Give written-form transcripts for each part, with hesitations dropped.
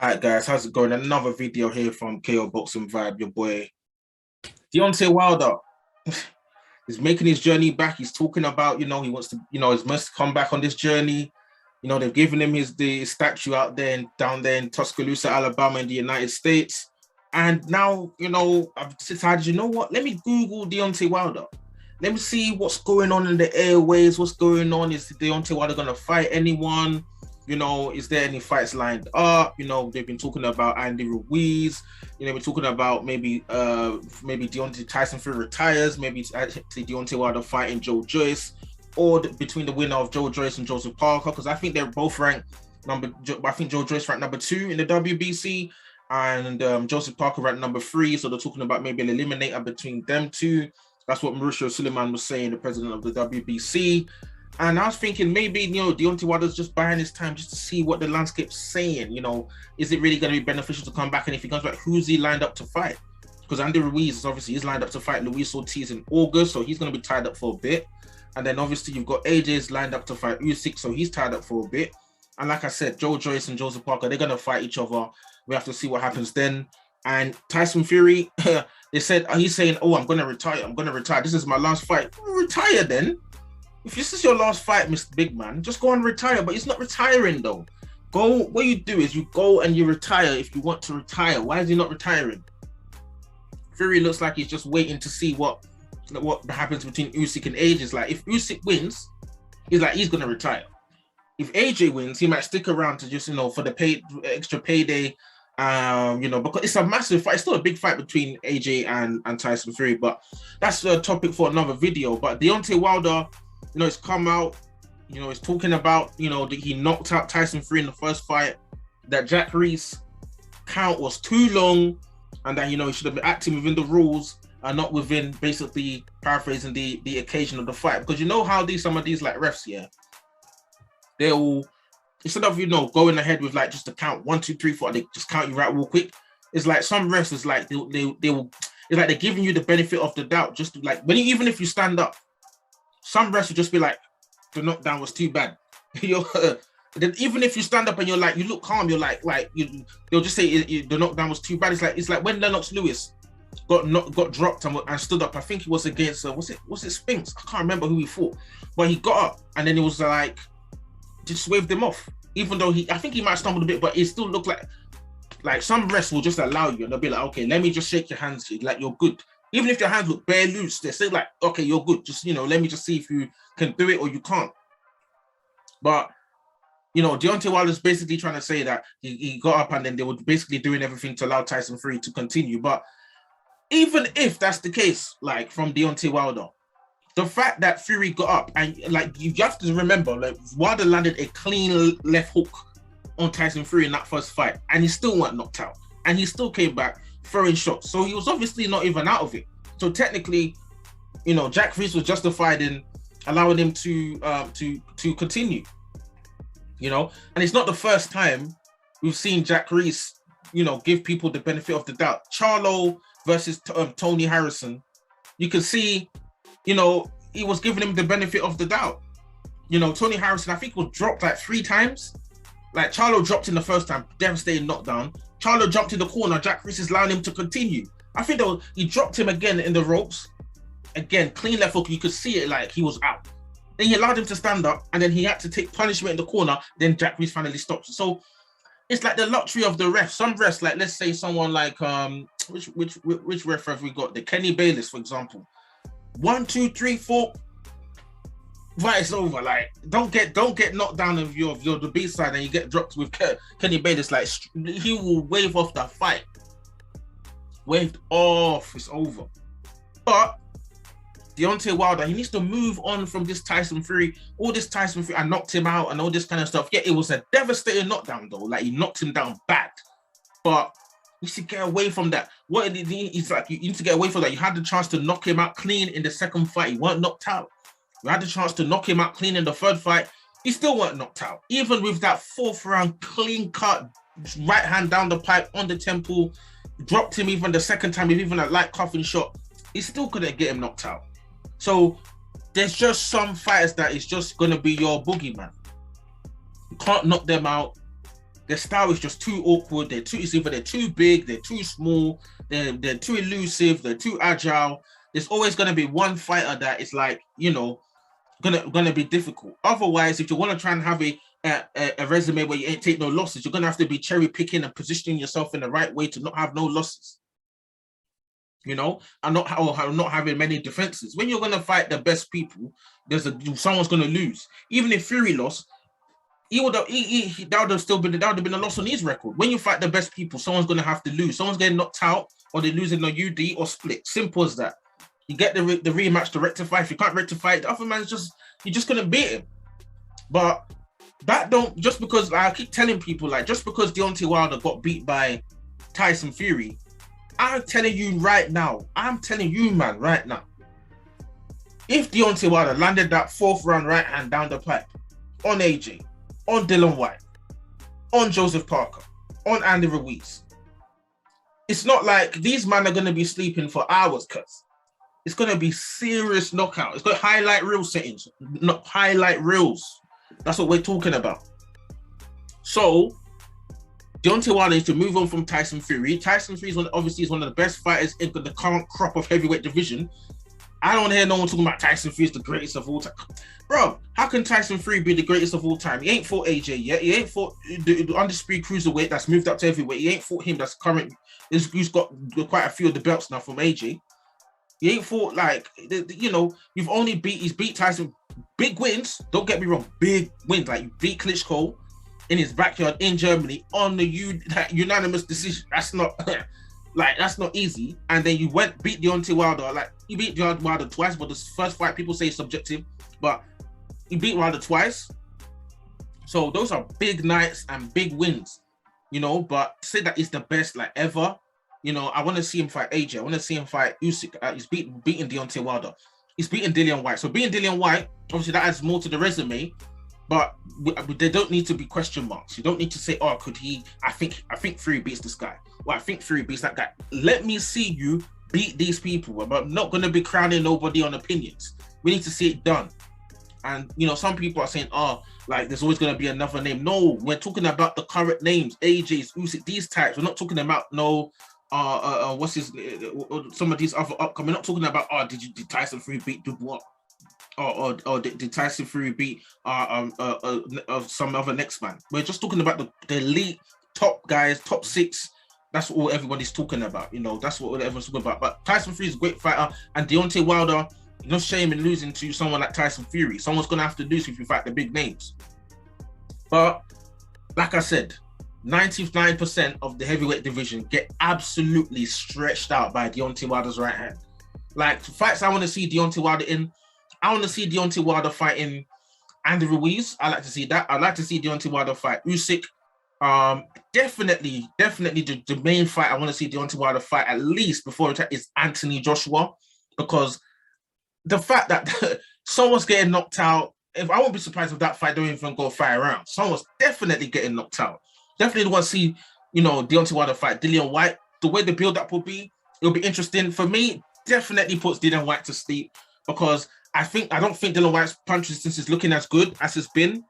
Alright guys, how's it going? Another video here from KO Boxing Vibe, your boy Deontay Wilder. He's making his journey back. He's talking about, he wants to, he must come back on this journey. They've given him the statue out there and down there in Tuscaloosa, Alabama, in the United States. And now, I've decided, what? Let me Google Deontay Wilder. Let me see what's going on in the airways. What's going on? Is Deontay Wilder going to fight anyone? Is there any fights lined up? They've been talking about Andy Ruiz. We're talking about maybe Deontay Tyson Fury retires. Maybe actually Deontay Wilder fighting Joe Joyce, or between the winner of Joe Joyce and Joseph Parker, because I think they're both ranked I think Joe Joyce ranked number 2 in the WBC, and Joseph Parker ranked number 3. So they're talking about maybe an eliminator between them two. That's what Mauricio Suleiman was saying, the president of the WBC. And I was thinking maybe, Deontay Wilder's just buying his time just to see what the landscape's saying. Is it really going to be beneficial to come back? And if he comes back, who's he lined up to fight? Because Andy Ruiz is lined up to fight Luis Ortiz in August, so he's going to be tied up for a bit. And then obviously you've got AJ's lined up to fight Usyk, so he's tied up for a bit. And like I said, Joe Joyce and Joseph Parker, they're going to fight each other. We have to see what happens then. And Tyson Fury, he's saying, oh, I'm going to retire. This is my last fight. Retire then. If this is your last fight, Mr. Big Man, just go and retire. But he's not retiring though. What you do is you go and you retire if you want to retire. Why is he not retiring? Fury looks like he's just waiting to see what happens between Usyk and AJ. It's like if Usyk wins, he's going to retire. If AJ wins, he might stick around to just, for the extra payday. Because it's a massive fight. It's still a big fight between AJ and Tyson Fury, but that's a topic for another video. But Deontay Wilder, it's come out, it's talking about, that he knocked out Tyson Fury in the first fight, that Jack Reese count was too long, and that, he should have been acting within the rules and not within, basically paraphrasing the occasion of the fight. Because how some of these like refs, they will, instead of, going ahead with like just a count 1, 2, 3, 4, they just count you out real quick. It's like some refs, it's like they will, it's like they're giving you the benefit of the doubt, just to, like even if you stand up, some refs will just be like, the knockdown was too bad. Then even if you stand up and you're like, you look calm, you're they'll just say the knockdown was too bad. It's like when Lennox Lewis got dropped and stood up. I think he was against was it Spinks? I can't remember who he fought, but he got up and then it was like just waved him off. Even though I think he might stumble a bit, but it still looked like some refs will just allow you and they'll be like, okay, let me just shake your hands, like you're good. Even if your hands look bare loose, they say like, okay, you're good. Just, let me just see if you can do it or you can't. But, Deontay Wilder's basically trying to say that he got up and then they were basically doing everything to allow Tyson Fury to continue. But even if that's the case, like from Deontay Wilder, the fact that Fury got up and like, you have to remember, like Wilder landed a clean left hook on Tyson Fury in that first fight and he still weren't knocked out. And he still came back throwing shots. So he was obviously not even out of it. So technically, Jack Reese was justified in allowing him to continue. And it's not the first time we've seen Jack Reese, give people the benefit of the doubt. Charlo versus Tony Harrison, you can see, he was giving him the benefit of the doubt. Tony Harrison, I think, was dropped like 3 times. Like Charlo dropped in the first time, devastating knockdown. Charlo jumped in the corner. Jack Reese is allowing him to continue. I think he dropped him again in the ropes. Again, clean left hook. You could see it like he was out. Then he allowed him to stand up, and then he had to take punishment in the corner. Then Jack Reese finally stopped. So it's like the luxury of the refs. Some refs, like let's say someone like which ref have we got? The Kenny Bayless, for example. 1, 2, 3, 4. Right, it's over. Like, don't get knocked down if you're the B side and you get dropped with Kenny Bayless. Like, he will wave off the fight. Waved off. It's over. But Deontay Wilder, he needs to move on from this Tyson Fury. All this Tyson Fury, I knocked him out and all this kind of stuff. Yeah, it was a devastating knockdown though. Like, he knocked him down bad. But you should get away from that. What it is like, you need to get away from that. You had the chance to knock him out clean in the second fight. He weren't knocked out. You had the chance to knock him out clean in the third fight. He still weren't knocked out. Even with that 4th round clean cut, right hand down the pipe on the temple, dropped him even the second time, even a light coughing shot, he still couldn't get him knocked out. So there's just some fighters that is just going to be your boogeyman. You can't knock them out. Their style is just too awkward. It's either they're too big, they're too small, they're too elusive, they're too agile. There's always going to be one fighter that is like, you know, gonna be difficult. Otherwise, if you want to try and have a resume where you ain't take no losses, you're gonna have to be cherry picking and positioning yourself in the right way to not have no losses. You know, and not having many defenses. When you're gonna fight the best people, someone's gonna lose. Even if Fury lost, that would have been a loss on his record. When you fight the best people, someone's gonna have to lose. Someone's getting knocked out, or they're losing a UD or split. Simple as that. You get the rematch to rectify. If you can't rectify it, the other man's you're just gonna beat him. But that don't, just because I keep telling people, like, just because Deontay Wilder got beat by Tyson Fury, I'm telling you right now, man, right now, if Deontay Wilder landed that 4th round right hand down the pipe on AJ, on Dillian Whyte, on Joseph Parker, on Andy Ruiz, it's not like these men are going to be sleeping for hours, cuz it's going to be serious knockout. It's got highlight reel settings, not highlight reels. That's what we're talking about. So Deontay Wilder needs to move on from Tyson Fury. Tyson Fury is one of the best fighters in the current crop of heavyweight division. I don't want to hear no one talking about Tyson Fury is the greatest of all time. Bro, how can Tyson Fury be the greatest of all time? He ain't fought AJ yet. He ain't fought the undisputed cruiserweight that's moved up to heavyweight. He ain't fought him that's current. He's got quite a few of the belts now from AJ. He ain't fought, like, you know, he's beat Tyson. Big wins, don't get me wrong, big wins. Like, you beat Klitschko in his backyard in Germany on the unanimous decision. That's not like, that's not easy. And then you beat Deontay Wilder. Like, you beat Deontay Wilder twice, but the first fight people say is subjective, but you beat Wilder twice. So those are big nights and big wins, you know. But to say that it's the best, like, ever, you know, I want to see him fight AJ. I want to see him fight Usyk. He's beating Deontay Wilder. He's beating Dillian Whyte. So beating Dillian Whyte, obviously that adds more to the resume, but they don't need to be question marks. You don't need to say, oh, could he? I think Fury beats this guy. Well, I think Fury beats that guy. Let me see you beat these people. But I'm not going to be crowning nobody on opinions. We need to see it done. And, you know, some people are saying, oh, like, there's always going to be another name. No, we're talking about the current names, AJ's, Usyk, these types. We're not talking about what's his, some of these other upcoming. We're not talking about, oh, did Tyson Fury beat Dubois? Or did Tyson Fury beat some other next man? We're just talking about the elite top guys, top 6. That's all everybody's talking about. You know, that's what everyone's talking about. But Tyson Fury is a great fighter, and Deontay Wilder, no shame in losing to someone like Tyson Fury. Someone's gonna have to lose if you fight the big names. But like I said, 99% of the heavyweight division get absolutely stretched out by Deontay Wilder's right hand. Like, fights I want to see Deontay Wilder in, I want to see Deontay Wilder fighting Andy Ruiz. I like to see that. I like to see Deontay Wilder fight Usyk. Definitely the main fight I want to see Deontay Wilder fight at least before it is Anthony Joshua, because the fact that someone's getting knocked out, if I won't be surprised if that fight don't even go 5 rounds. Someone's definitely getting knocked out. Definitely want to see, you know, Deontay Wilder fight Dillian Whyte. The way the build-up will be, it'll be interesting. For me, definitely puts Dillian Whyte to sleep, because I don't think Dillian Whyte's punch resistance is looking as good as it's been.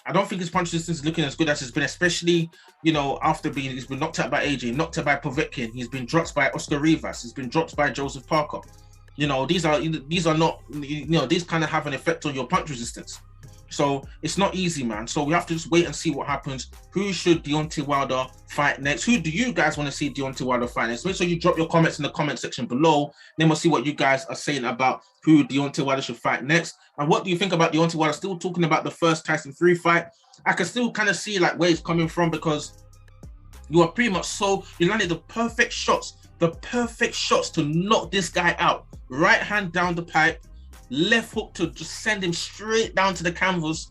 I don't think his punch resistance is looking as good as it's been, especially, you know, after he's been knocked out by AJ, knocked out by Povetkin, he's been dropped by Oscar Rivas, he's been dropped by Joseph Parker. You know, these are not, you know, these kind of have an effect on your punch resistance. So it's not easy, man. So we have to just wait and see what happens. Who should Deontay Wilder fight next? Who do you guys want to see Deontay Wilder fight next? Make sure you drop your comments in the comment section below. Then we'll see what you guys are saying about who Deontay Wilder should fight next. And what do you think about Deontay Wilder? Still talking about the first Tyson Fury fight. I can still kind of see, like, where he's coming from, because you are pretty much you landed the perfect shots to knock this guy out. Right hand down the pipe, left hook to just send him straight down to the canvas.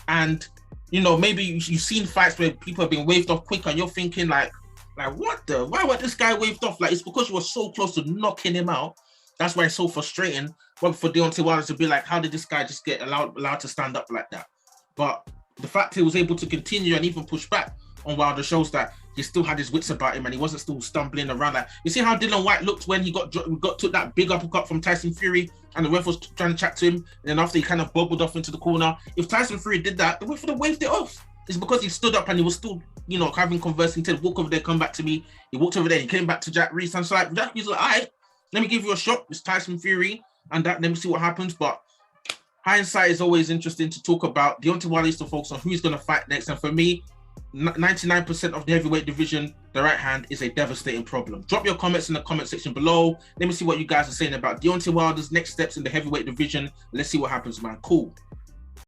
And, you know, maybe you've seen fights where people have been waved off quick and you're thinking like why was this guy waved off? Like, it's because you were so close to knocking him out. That's why it's so frustrating. But for Deontay Wilder to be like, how did this guy just get allowed to stand up like that? But the fact he was able to continue and even push back on Wilder shows that he still had his wits about him and he wasn't still stumbling around. Like, you see how Dillian Whyte looked when he took that big uppercut from Tyson Fury and the ref was trying to chat to him, and then after he kind of bubbled off into the corner. If Tyson Fury did that, the ref would have waved it off. It's because he stood up and he was still, you know, having conversing. He said, walk over there, come back to me. He walked over there, he came back to Jack Reese. And so like, Jack Reese was like, all right, let me give you a shot. It's Tyson Fury and that, let me see what happens. But hindsight is always interesting to talk about. Deontay Wilder used to focus on who's going to fight next. And for me, 99% of the heavyweight division, the right hand is a devastating problem. Drop your comments in the comment section below. Let me see what you guys are saying about Deontay Wilder's next steps in the heavyweight division. Let's see what happens, man. Cool.